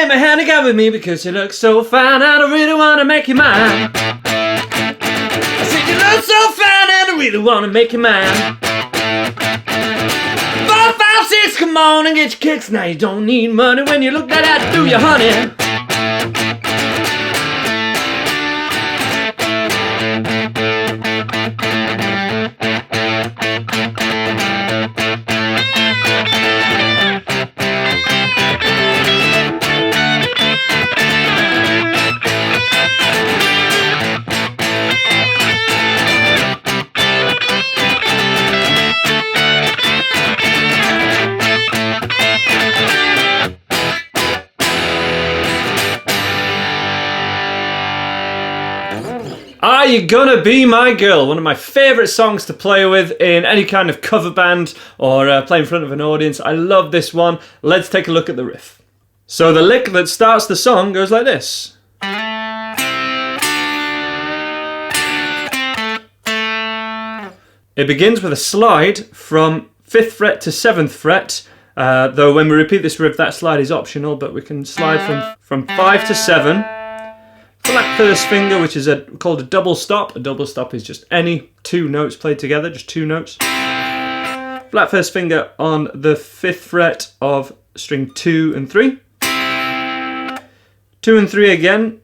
take my hand and go with me because you look so fine and I really want to make you mine. I said you look so fine and I really want to make you mine. 4, 5, 6, come on and get your kicks. Now you don't need money when you look like that, do you, honey? Are You Gonna Be My Girl? One of my favourite songs to play with in any kind of cover band or play in front of an audience. I love this one. Let's take a look at the riff. So the lick that starts the song goes like this. It begins with a slide from 5th fret to 7th fret, though when we repeat this riff that slide is optional, but we can slide from 5 to 7. Flat first finger, which is called a double stop. A double stop is just any 2 notes played together, just 2 notes. Flat first finger on the 5th fret of string 2 and 3. 2 and 3 again.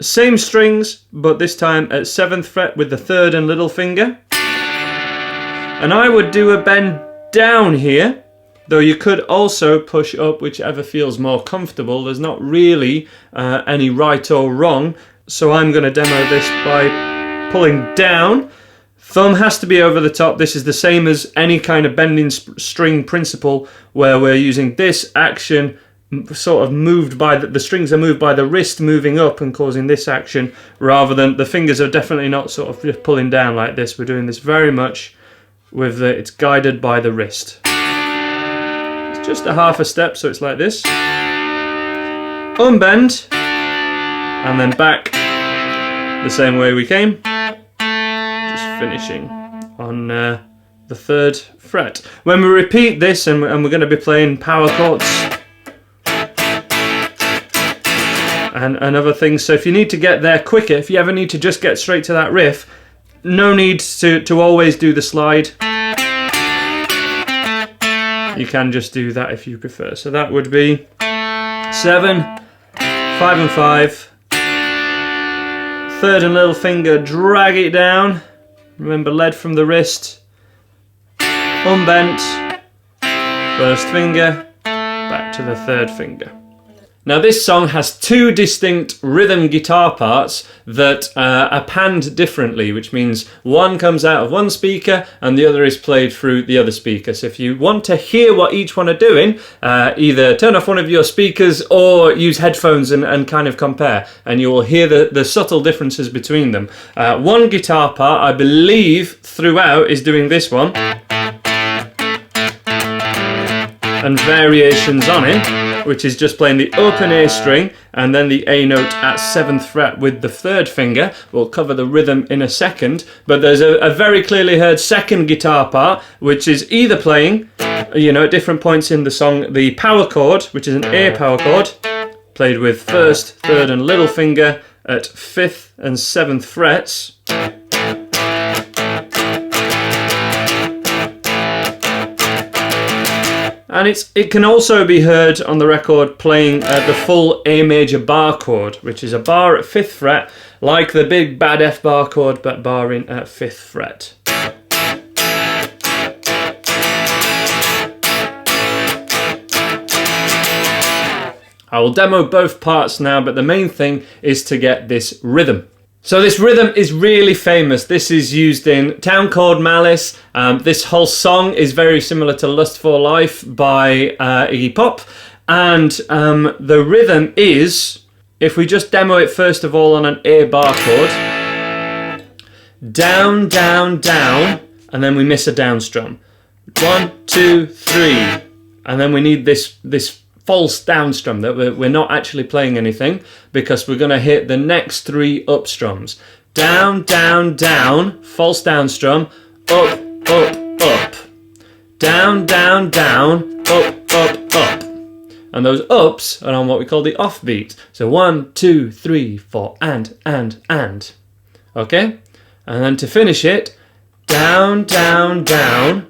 Same strings, but this time at 7th fret with the 3rd and little finger. And I would do a bend down here, though you could also push up, whichever feels more comfortable. There's not really any right or wrong, so I'm going to demo this by pulling down. Thumb has to be over the top. This is the same as any kind of bending string principle where we're using this action sort of moved by the strings are moved by the wrist moving up and causing this action, rather than the fingers are definitely not sort of just pulling down like this. We're doing this very much with it's guided by the wrist. Just a half a step, so it's like this. Unbend, and then back the same way we came. Just finishing on the 3rd fret. When we repeat this, and we're going to be playing power chords and other things, so if you need to get there quicker, if you ever need to just get straight to that riff, no need to always do the slide. You can just do that if you prefer. So that would be 7, 5 and 5, 3rd and little finger, drag it down. Remember, lead from the wrist, unbent, 1st finger, back to the 3rd finger. Now this song has 2 distinct rhythm guitar parts that are panned differently, which means one comes out of one speaker and the other is played through the other speaker. So if you want to hear what each one are doing, either turn off one of your speakers or use headphones and kind of compare, and you will hear the subtle differences between them. One guitar part, I believe, throughout is doing this one, and variations on it, which is just playing the open A string and then the A note at 7th fret with the 3rd finger. We'll cover the rhythm in a second, but there's a very clearly heard second guitar part, which is either playing, at different points in the song, the power chord, which is an A power chord, played with 1st, 3rd and little finger at 5th and 7th frets. And it can also be heard on the record playing the full A major bar chord, which is a bar at 5th fret, like the big bad F bar chord, but barring at 5th fret. I will demo both parts now, but the main thing is to get this rhythm. So this rhythm is really famous. This is used in Town Called Malice. This whole song is very similar to Lust for Life by Iggy Pop. And the rhythm is, if we just demo it first of all on an A bar chord, down, down, down, and then we miss a down strum. 1, 2, 3. And then we need this false down strum that we're not actually playing anything, because we're going to hit the next 3 up strums. Down, down, down, false down strum, up, up, up. Down, down, down, up, up, up. and those ups are on what we call the offbeat. So 1, 2, 3, 4, and. Okay? And then to finish it, down, down, down,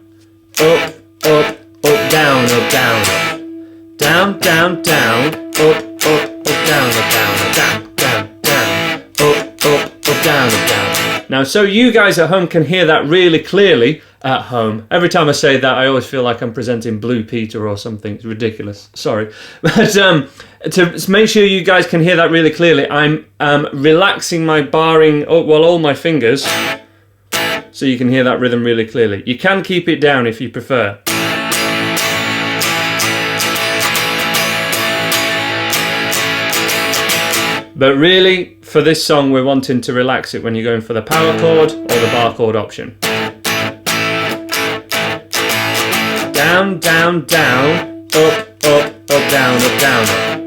up, up, up, down, up, down, up. Down, down, down, up, up, up, down, up, down, up, down, down, down, up, up, up, down, up, down. Now, so you guys at home can hear that really clearly at home. Every time I say that, I always feel like I'm presenting Blue Peter or something. It's ridiculous. Sorry. But to make sure you guys can hear that really clearly, I'm relaxing my barring, all my fingers, so you can hear that rhythm really clearly. You can keep it down if you prefer. But really, for this song, we're wanting to relax it when you're going for the power chord or the bar chord option. Down, down, down, up, up, up, down, up, down, up.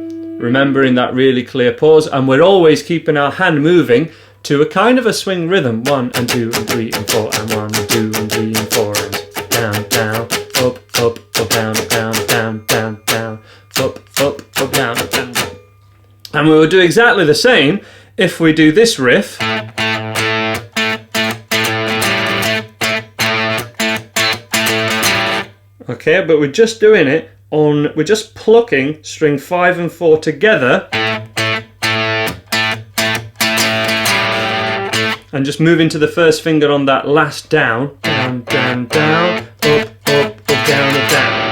Remembering that really clear pause, and we're always keeping our hand moving to a kind of a swing rhythm. 1 and 2 and 3 and 4 and 1 and 2 and 3 and 4 and down, down, up, up, up, down, down, down, down, down, up, up, up, down, down. And we will do exactly the same if we do this riff. Okay, but we're just doing it on, we're just plucking string 5 and 4 together and just moving to the first finger on that last down. Down, down, down, up, up, up, down, up, down.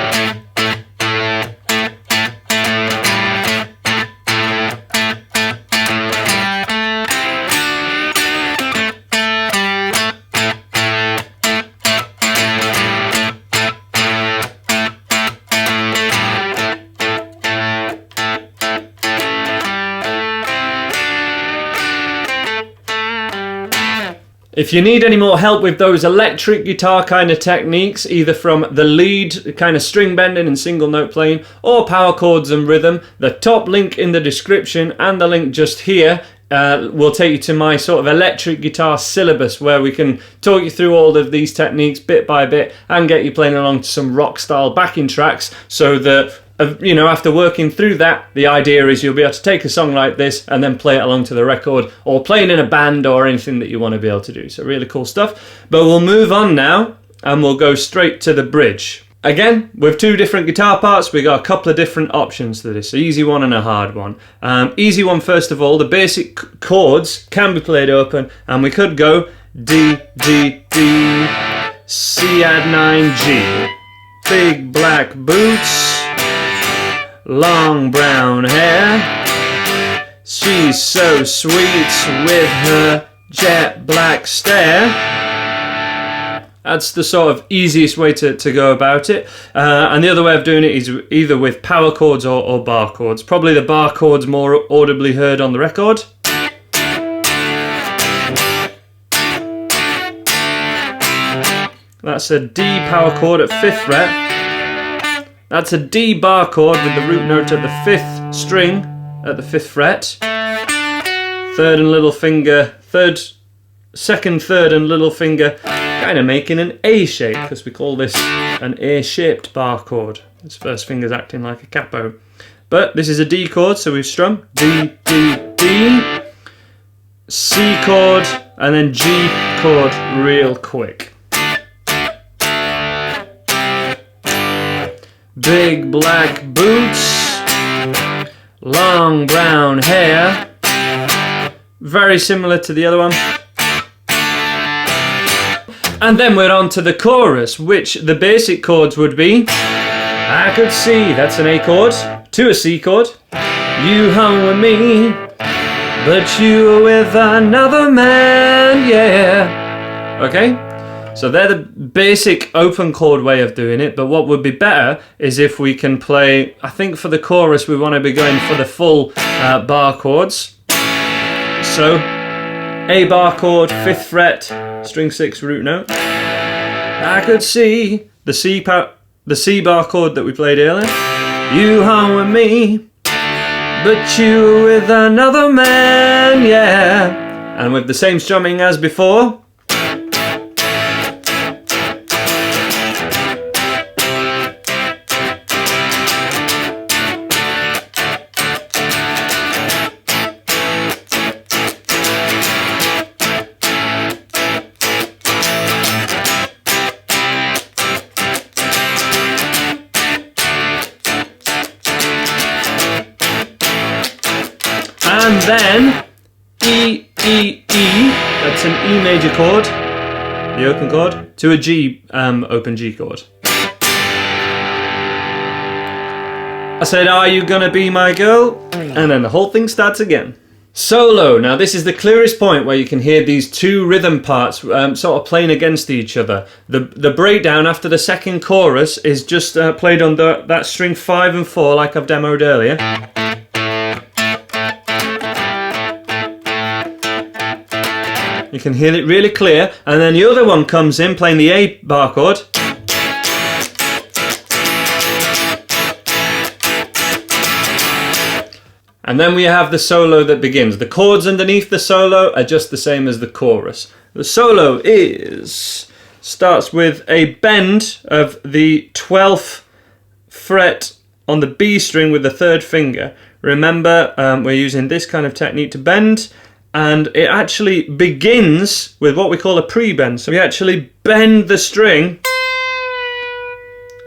If you need any more help with those electric guitar kind of techniques, either from the lead kind of string bending and single note playing, or power chords and rhythm, the top link in the description and the link just here will take you to my sort of electric guitar syllabus, where we can talk you through all of these techniques bit by bit and get you playing along to some rock style backing tracks, so that you know, after working through that, the idea is you'll be able to take a song like this and then play it along to the record, or playing in a band or anything that you want to be able to do. So really cool stuff. But we'll move on now and we'll go straight to the bridge. Again, with 2 different guitar parts, we got a couple of different options to this. An easy one and a hard one. Easy one, first of all, the basic chords can be played open, and we could go D, D, D, C add 9, G. Big black boots, long brown hair, she's so sweet with her jet black stare. That's the sort of easiest way to go about it. And the other way of doing it is either with power chords or bar chords. Probably the bar chords more audibly heard on the record. That's a D power chord at 5th fret. That's a D bar chord with the root note at the 5th string at the 5th fret. 3rd and little finger, 2nd, 3rd and little finger, kind of making an A shape, because we call this an A-shaped bar chord. Its first finger's acting like a capo. But this is a D chord, so we've strummed D, D, D, C chord, and then G chord real quick. Big black boots, long brown hair, very similar to the other one. And then we're on to the chorus, which the basic chords would be, I could see, that's an A chord, to a C chord, you hung with me, but you were with another man, yeah. Okay? So they're the basic open chord way of doing it, but what would be better is if we can play, I think for the chorus we want to be going for the full bar chords. So, A bar chord, 5th fret, string 6 root note. I could see the C bar chord that we played earlier. You hung with me, but you were with another man, yeah. And with the same strumming as before. and then E, E, E, that's an E major chord, the open chord, to a G open G chord. I said, are you gonna be my girl? And then the whole thing starts again. Solo. Now this is the clearest point where you can hear these two rhythm parts sort of playing against each other. The breakdown after the second chorus is just played on that string 5 and 4 like I've demoed earlier. You can hear it really clear, and then the other one comes in playing the A bar chord. And then we have the solo that begins. The chords underneath the solo are just the same as the chorus. The solo starts with a bend of the 12th fret on the B string with the 3rd finger. Remember, we're using this kind of technique to bend, and it actually begins with what we call a pre-bend. So we actually bend the string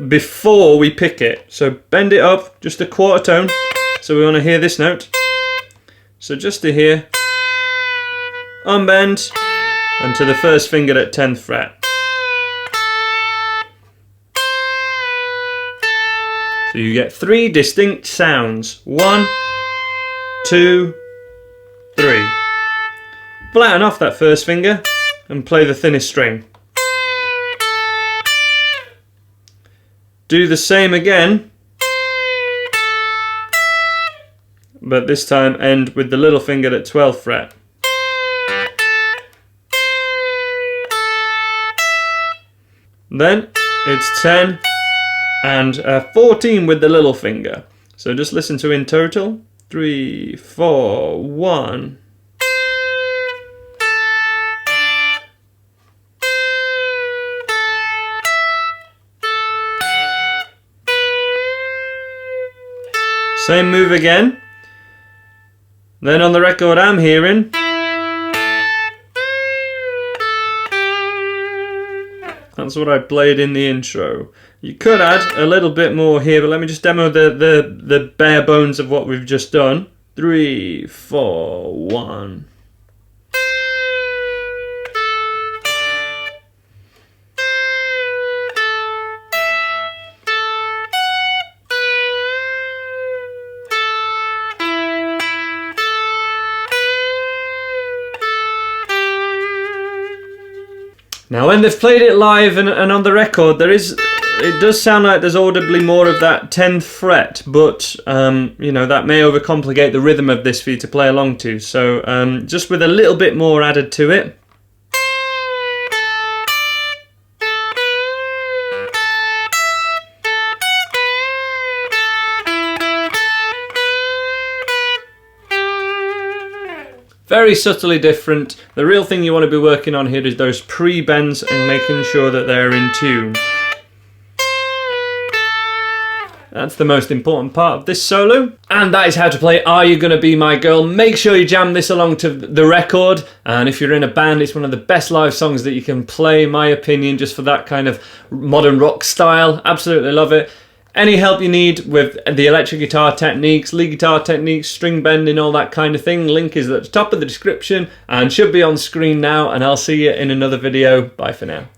before we pick it. So bend it up just a quarter tone. So we want to hear this note. So just to hear, unbend, and to the 1st finger at 10th fret. So you get 3 distinct sounds. 1, 2, 3. Flatten off that 1st finger and play the thinnest string. Do the same again, but this time end with the little finger at 12th fret. Then it's 10 and 14 with the little finger. So just listen to in total. 3, 4, 1. Same move again. Then on the record I'm hearing. That's what I played in the intro. You could add a little bit more here, but let me just demo the bare bones of what we've just done. 3, 4, 1. Now when they've played it live and on the record, it does sound like there's audibly more of that 10th fret, but you know, that may overcomplicate the rhythm of this for you to play along to. So just with a little bit more added to it. Very subtly different. The real thing you want to be working on here is those pre-bends and making sure that they're in tune. That's the most important part of this solo. And that is how to play Are You Gonna Be My Girl. Make sure you jam this along to the record. And if you're in a band, it's one of the best live songs that you can play, in my opinion, just for that kind of modern rock style. Absolutely love it. Any help you need with the electric guitar techniques, lead guitar techniques, string bending, all that kind of thing, link is at the top of the description and should be on screen now, and I'll see you in another video. Bye for now.